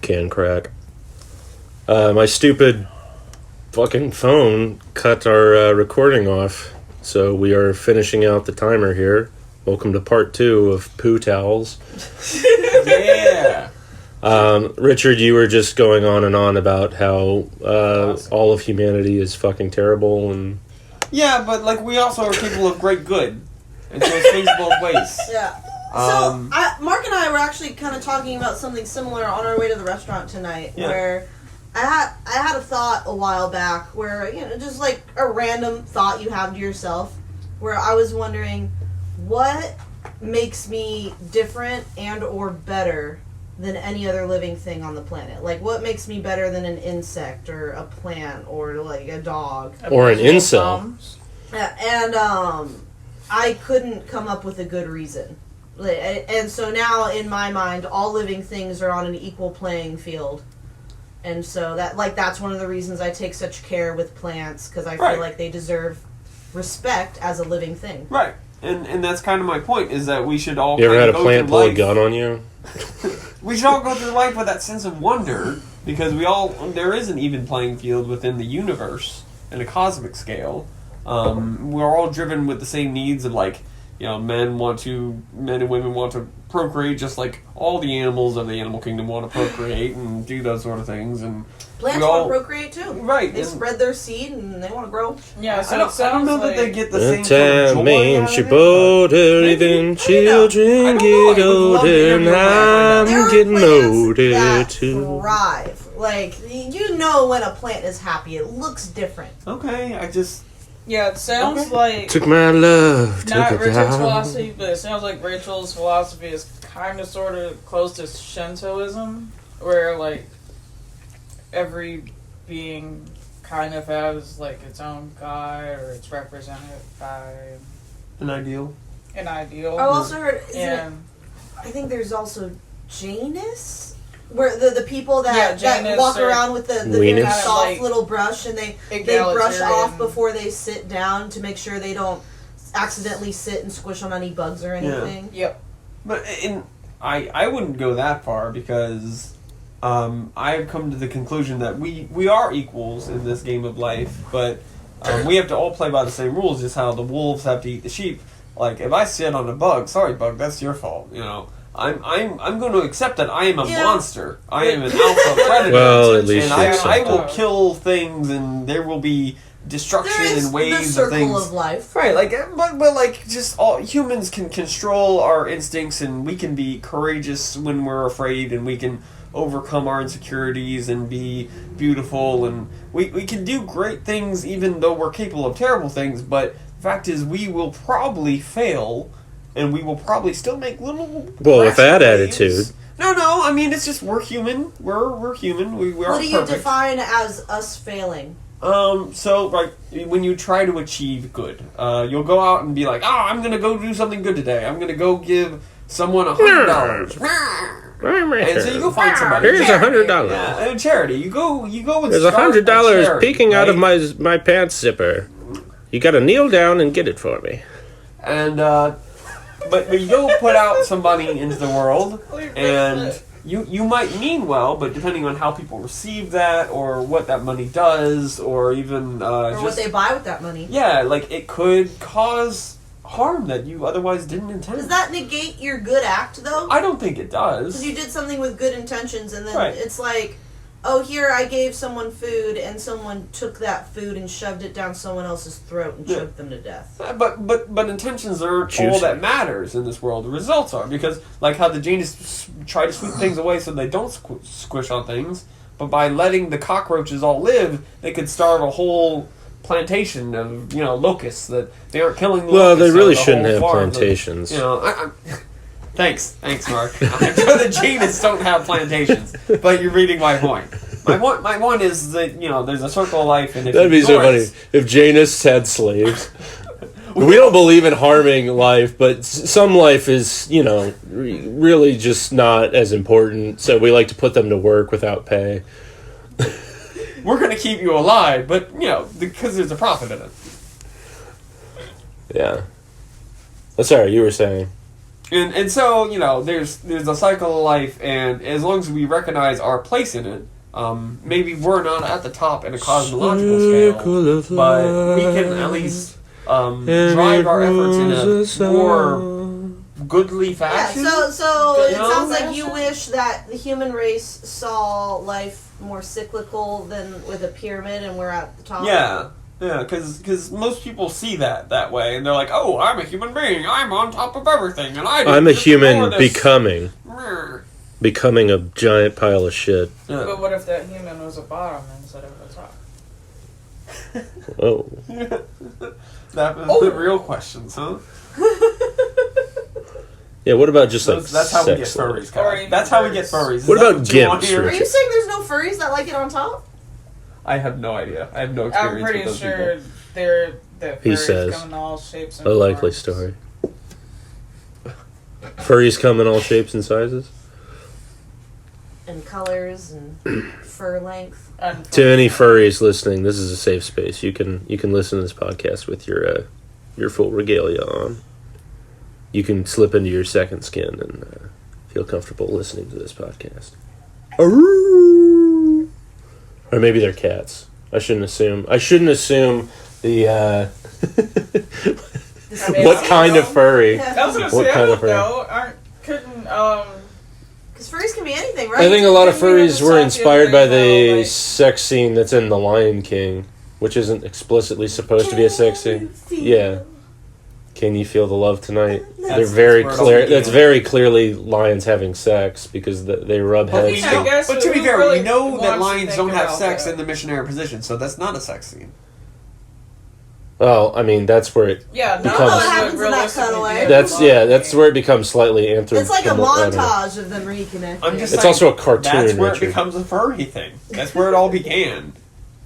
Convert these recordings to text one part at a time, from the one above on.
can crack. My stupid fucking phone cut our recording off, so we are finishing out the timer here. Welcome to part 2 of Poo Towels. Yeah. Richard, you were just going on and on about how all of humanity is fucking terrible, and Yeah, but like we also are capable of great good, and so it swings both ways. Yeah. So Mark and I were actually kind of talking about something similar on our way to the restaurant tonight, where I had a thought a while back where, you know, just like a random thought you have to yourself, where I was wondering what makes me different and or better than any other living thing on the planet. Like, what makes me better than an insect or a plant or like a dog or an incel? And I couldn't come up with a good reason. And so now in my mind, all living things are on an equal playing field. And so that's one of the reasons I take such care with plants, because I feel like they deserve respect as a living thing. Right. And that's kind of my point, is that we should all You ever had a plant pull a gun on you? We should all go through life with that sense of wonder, because there is an even playing field within the universe in a cosmic scale. We're all driven with the same needs of, like, you know, men and women want to procreate, just like all the animals of the animal kingdom want to procreate and do those sort of things. And plants want to procreate too. Right. They spread their seed and they want to grow. Yeah, so I don't know that they get the same sort of joy out of older, even children get older, and I'm getting older too. Thrive. Like, you know when a plant is happy, it looks different. Okay, Yeah, it sounds like... Took my love, not took it Richard's down. philosophy, but it sounds like Rachel's philosophy is kind of sort of close to Shintoism, where, like, every being kind of has, like, its own god, or it's represented by... an ideal. An ideal. I also heard... I think there's also Janus? Where the people that walk around with the very soft like, little brush, and they brush off before they sit down to make sure they don't accidentally sit and squish on any bugs or anything. Yeah. Yep. But I wouldn't go that far, because I've come to the conclusion that we are equals in this game of life, but we have to all play by the same rules, just how the wolves have to eat the sheep. Like, if I sit on a bug, sorry bug, that's your fault, you know. I'm going to accept that I am a monster. I am an alpha predator. Well, at least and I will kill things, and there will be destruction and waves of things. The circle of life. Right, like, but like, just all humans can control our instincts, and we can be courageous when we're afraid, and we can overcome our insecurities and be beautiful, and we can do great things even though we're capable of terrible things. But the fact is, we will probably fail. And we will probably still make little... Well, with that attitude... No, I mean, it's just, we're human. We're human. We aren't What do you perfect. define as us failing? So, like, when you try to achieve good, you'll go out and be like, I'm going to go do something good today. I'm going to go give someone $100. And so you go find somebody. Here's $100. Yeah, charity. You go with There's $100 peeking out of my pants zipper. You got to kneel down and get it for me. And, But you go put out some money into the world, and you might mean well, but depending on how people receive that, or what that money does, or even or what they buy with that money. Yeah, like, it could cause harm that you otherwise didn't intend. Does that negate your good act, though? I don't think it does. Because you did something with good intentions, and then it's like, oh, here I gave someone food, and someone took that food and shoved it down someone else's throat and choked them to death. But intentions aren't all that matters in this world. The results are, because like how the Janus try to sweep things away so they don't squish on things, but by letting the cockroaches all live, they could start a whole plantation of, you know, locusts that they aren't killing. Well, they really shouldn't have plantations. You know, Thanks, Mark. I'm sure the Janus don't have plantations, but you're reading my point. My point is that, you know, there's a circle of life, and if that'd be so funny if Janus had slaves. We don't believe in harming life, but some life is, you know, really just not as important. So we like to put them to work without pay. We're going to keep you alive, but, you know, because there's a profit in it. Yeah. Oh, sorry, you were saying. And so, there's a cycle of life, and as long as we recognize our place in it, maybe we're not at the top in a cosmological scale, but we can at least drive our efforts in a more goodly fashion. Yeah, so it sounds like you wish that the human race saw life more cyclical than with a pyramid, and we're at the top. Yeah, because most people see that way, and they're like, "Oh, I'm a human being. I'm on top of everything, and I'm a human becoming a giant pile of shit." Yeah. But what if that human was a bottom instead of a top? Oh. That was the real questions, huh? Yeah, what about just like that's how we get sex life? furries, guys. That's how we get furries. What about gimps? Are you saying there's no furries that like it on top? I have no idea. I have no experience. I'm pretty with those sure people. He says, come in all shapes and a likely forms. story. Furries come in all shapes and sizes? And colors and fur length. To any furries listening, this is a safe space. You can listen to this podcast with your full regalia on. You can slip into your second skin and feel comfortable listening to this podcast. Or maybe they're cats. I shouldn't assume the what kind of furry. I was gonna say, What kind of furry? Because furries can be anything, right? I think a lot of furries were Like, inspired by the sex scene that's in The Lion King, which isn't explicitly supposed to be a sex scene. Yeah. Can you feel the love tonight? They're very clear. That's very clearly lions having sex because they rub heads. But to be fair, really we know that wants to lions think don't have about sex that? in the missionary position, so that's not a sex scene. Well, I mean, that's where it Yeah, becomes. what happens in that cutaway. That's where it becomes slightly anthropomorphic. It's like a montage of them reconnecting. I'm just It's saying, also a cartoon, That's where Richard. it becomes a furry thing. That's where it all began.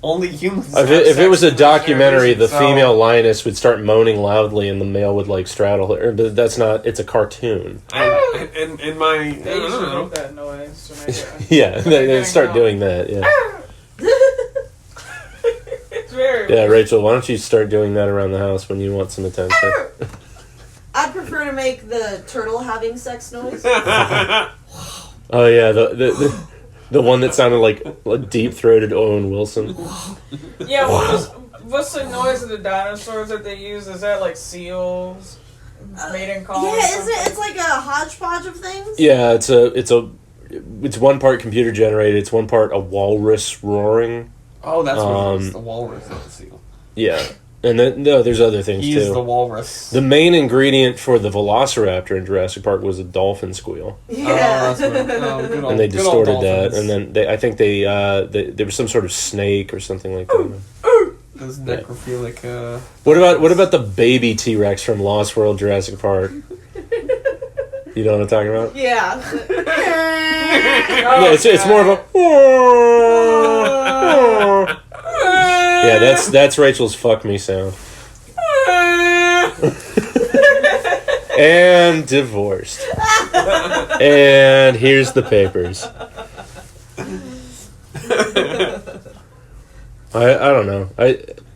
Only humans. If it was a documentary, the female lioness would start moaning loudly, and the male would like straddle her. But that's not. It's a cartoon. And my. They usually make that noise to make it. Yeah, they start doing that. Yeah. It's very. Yeah, Rachel, why don't you start doing that around the house when you want some attention? I'd prefer to make the turtle having sex noise. Oh yeah, the one that sounded like deep-throated Owen Wilson. Yeah, what's the noise of the dinosaurs that they use? Is that like seals? Mating calls? Yeah, isn't it? It's like a hodgepodge of things. Yeah, it's one part computer generated. It's one part a walrus roaring. Oh, that's what it is. The walrus, not the seal. Yeah, and then there's other things too. He's the walrus. The main ingredient for the Velociraptor in Jurassic Park was a dolphin squeal. Yeah. And they distorted that, and then I think there was some sort of snake or something like that. Those necrophilic. What about the baby T-Rex from Lost World Jurassic Park? You know what I'm talking about? Yeah. Yeah, it's more of a. Yeah, that's Rachel's fuck me sound. And divorced. And here's the papers. I don't know.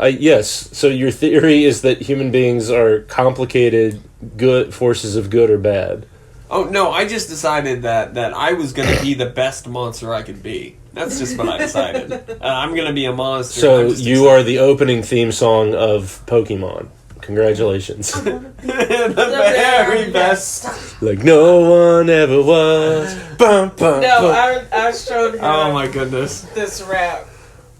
Yes. So your theory is that human beings are complicated good forces of good or bad. Oh no! I just decided that I was gonna be the best monster I could be. That's just what I decided. I'm gonna be a monster. So you are the opening theme song of Pokemon. Congratulations. the very best. Like no one ever was. Bum, bum, No, bum. I showed her Oh my goodness. this rap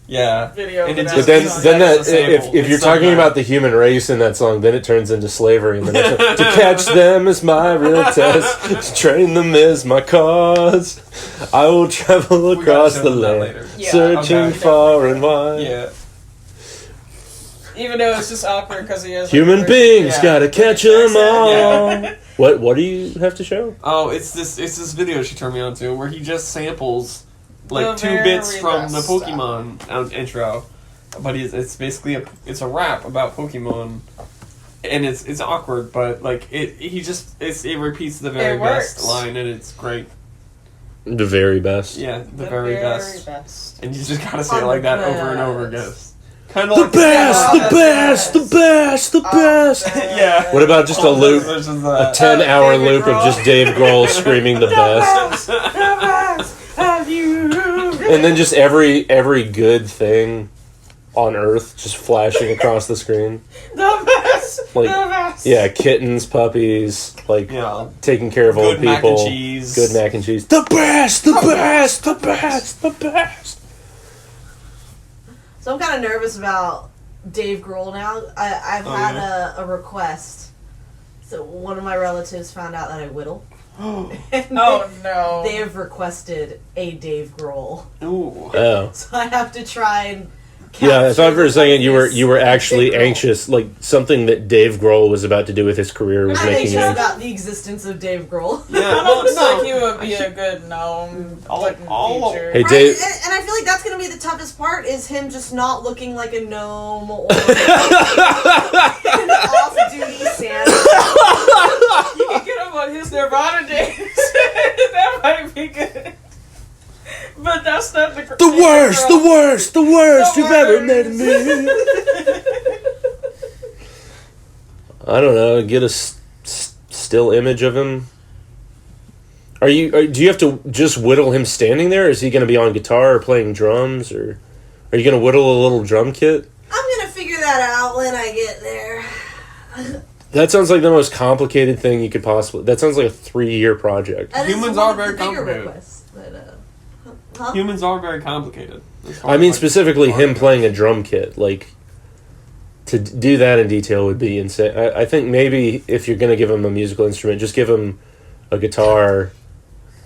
Yeah. video. And for it that But just- then song. that That's a sample. if you're It's so talking bad. about the human race in that song, then it turns into slavery. And then it's to catch them is my real test. To train them is my cause. I will travel We across gotta the show them that land, later. Yeah, searching okay. far and wide. Yeah. Even though it's just awkward because he has Human beings Yeah. gotta catch them all. Yeah. What do you have to show? Oh, it's this video she turned me on to where he just samples like The 2 very bits from the best Pokemon intro, but it's basically a rap about Pokemon, and it's awkward, but like it repeats the very It best works. line, and it's great. The very best. Yeah, the very best. And you just gotta say it On like the that over and over again. best. Kind of The like best, the best, the best, the best. Yeah. What about just a loop, Versions of a that. 10-hour David loop of Grohl. just Dave Grohl screaming the best? The best have you. And then just every good thing on Earth just flashing across the screen. The best. Like, the best. yeah, kittens, puppies, like Yeah. taking care of old Good mac and people. cheese. Good mac and cheese. The best, the best, the best, the best. So I'm kind of nervous about Dave Grohl now. I've had a request. So one of my relatives found out that I whittle. And Oh no. they have requested a Dave Grohl. Ooh. Oh. So I have to try and Yeah, I thought for a capture second you this were actually Dave Grohl. anxious, like something that Dave Grohl was about to do with his career was I'm making anxious you anxious. about the existence of Dave Grohl. Yeah. Well, looks no. like he would be a good gnome all- feature. Hey, Right? Dave. And I feel like that's going to be the toughest part is him just not looking like a gnome or an off-duty Santa. You can get him on his Nirvana days. That might be good. But that's not the The worst, the worst, the worst The you've ever worst. met me. I don't know. Get a still image of him. Do you have to just whittle him standing there? Is he going to be on guitar or playing drums, or are you going to whittle a little drum kit? I'm going to figure that out when I get there. That sounds like the most complicated thing you could possibly. That sounds like a 3-year project. That is Humans one are of the very bigger complicated. requests, but, huh? Humans are very complicated. as far I as, mean, like, specifically him art playing a goes. drum kit. Like, to do that in detail would be insane. I think maybe if you're going to give him a musical instrument, just give him a guitar.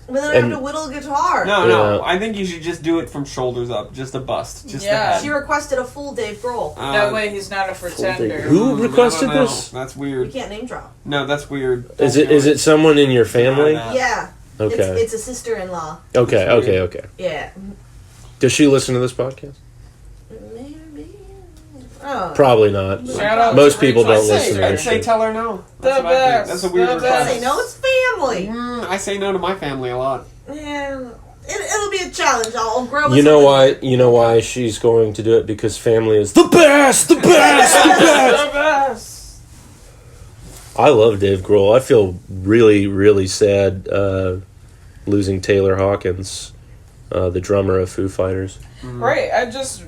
But then I have to whittle a guitar. No, Yeah. I think you should just do it from shoulders up, just a bust, just Yeah. the She head. requested a full Dave Grohl. That way he's not a pretender. Who requested I don't know. this? That's You weird. can't name drop. No, that's weird. Is Don't it do is it someone in your family? Deny that. Yeah. Okay. It's a sister-in-law. Okay, That's okay, weird. okay. Yeah. Does she listen to this podcast? Maybe. Oh. Probably not. Shout out Most to people Rachel. don't listen to I'd this say shit. tell her no. The That's what I think. best, That's a weird the request. Say no, it's family. I say no to my family a lot. Yeah. It'll be a challenge. I'll grow. You know why? You know why she's going to do it? Because family is the best, the best, the best. The best. I love Dave Grohl. I feel really, really sad losing Taylor Hawkins, the drummer of Foo Fighters. Right, I just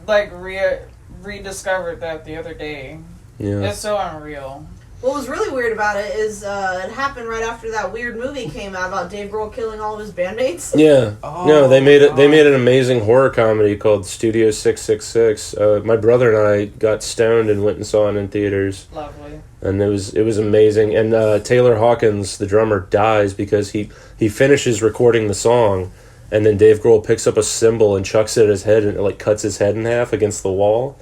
rediscovered that the other day. Yeah. It's so unreal. What was really weird about it is it happened right after that weird movie came out about Dave Grohl killing all of his bandmates. Yeah. Oh, No, they made it. They God. made an amazing horror comedy called Studio 666. My brother and I got stoned and went and saw it in theaters, Lovely. and it was amazing. And Taylor Hawkins, the drummer, dies because he finishes recording the song, and then Dave Grohl picks up a cymbal and chucks it at his head, and it like cuts his head in half against the wall,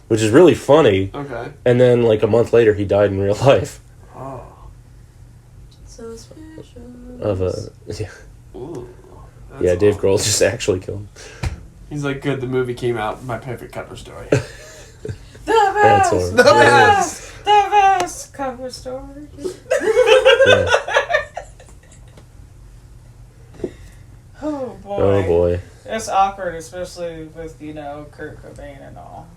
which is really funny. Okay. And then like a month later, he died in real life Oh. So special. of a yeah. Ooh. That's Yeah, Dave awful. Grohl just actually killed him. He's like, good, the movie came out, my favorite cover story. The That's best. horrible. The Yeah. best. The best cover story. Yeah. Oh boy. Oh boy. It's awkward, especially with Kurt Cobain and all.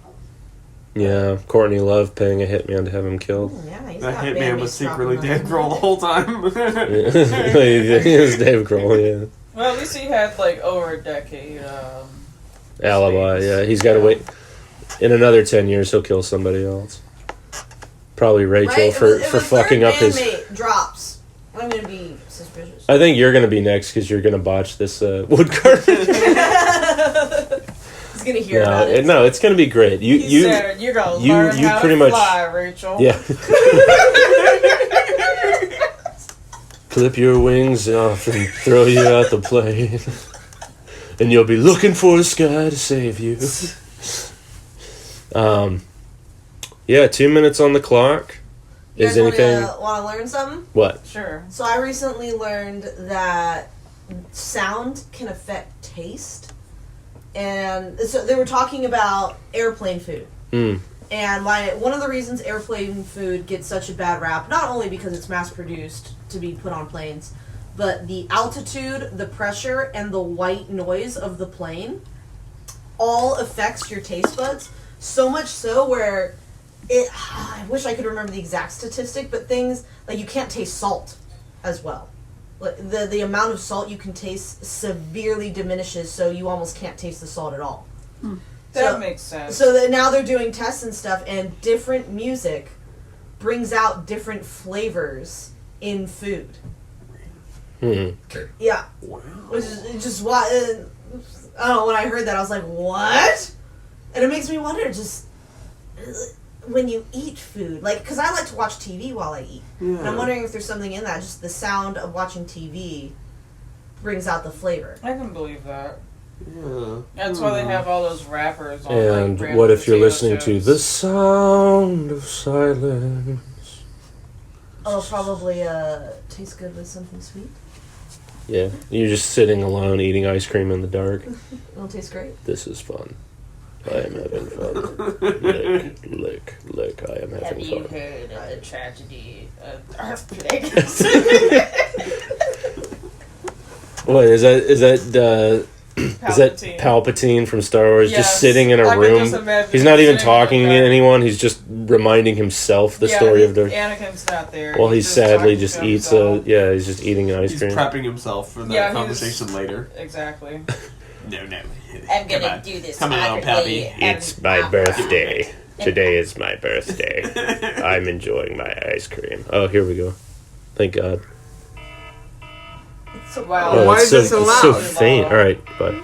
Yeah, Courtney Love paying a hitman to have him killed. Yeah, he's That got hitman was bandmates secretly dropping Dave on Grohl the whole time. It was Dave Grohl, yeah. Well, at least he had like over a decade. Alibi, space. yeah. He's got to wait. In another 10 years, he'll kill somebody else. Probably Rachel Right? for If a fucking third up his... bandmate drops, I'm gonna be suspicious. I think you're going to be next because you're going to botch this wood carving. He's gonna hear about it. No, it's going to be great. He said, "You're gonna learn you how pretty to much- fly, Rachel." Yeah. Clip your wings off and throw you out the plane. And you'll be looking for the sky to save you. Yeah, 2 minutes on the clock. You Is guys anything... want to learn something? What? Sure. So I recently learned that sound can affect taste, and so they were talking about airplane food. Mm. And one of the reasons airplane food gets such a bad rap, not only because it's mass produced to be put on planes, but the altitude, the pressure, and the white noise of the plane all affects your taste buds. So much so where I wish I could remember the exact statistic, but things like you can't taste salt as well. Like the amount of salt you can taste severely diminishes, so you almost can't taste the salt at all. That makes sense. So that now they're doing tests and stuff, and different music brings out different flavors in food. Yeah. Wow. Which is just why. I don't know, when I heard that, I was like, what? And it makes me wonder, just when you eat food, like, because I like to watch TV while I eat. Yeah. And I'm wondering if there's something in that, just the sound of watching TV brings out the flavor. I can believe that. Yeah. That's why they have all those rappers on And like, what if you're radio listening to shows. The Sound of Silence? Oh, probably tastes good with something sweet. Yeah, you're just sitting alone eating ice cream in the dark. It'll taste great. This is fun. I am having fun. Lick, I am Have having you fun. heard of the tragedy of earthquake? What is that Palpatine from Star Wars Yes, just sitting in a I can room? just imagine He's not even sitting like talking to that. anyone. He's just reminding himself the story of the. Anakin's not there. Well, he He's just sadly talking just to eats himself. he's just eating ice He's cream. prepping himself for that Yeah, he's- conversation later. Exactly. No. I'm Come gonna on. do this. Come on, secretly, Pappy. and It's my birthday. Today is my birthday. I'm enjoying my ice cream. Oh, here we go. Thank God. It's so Wow. Oh, Why it's is it so It's so loud? faint. All right, bye.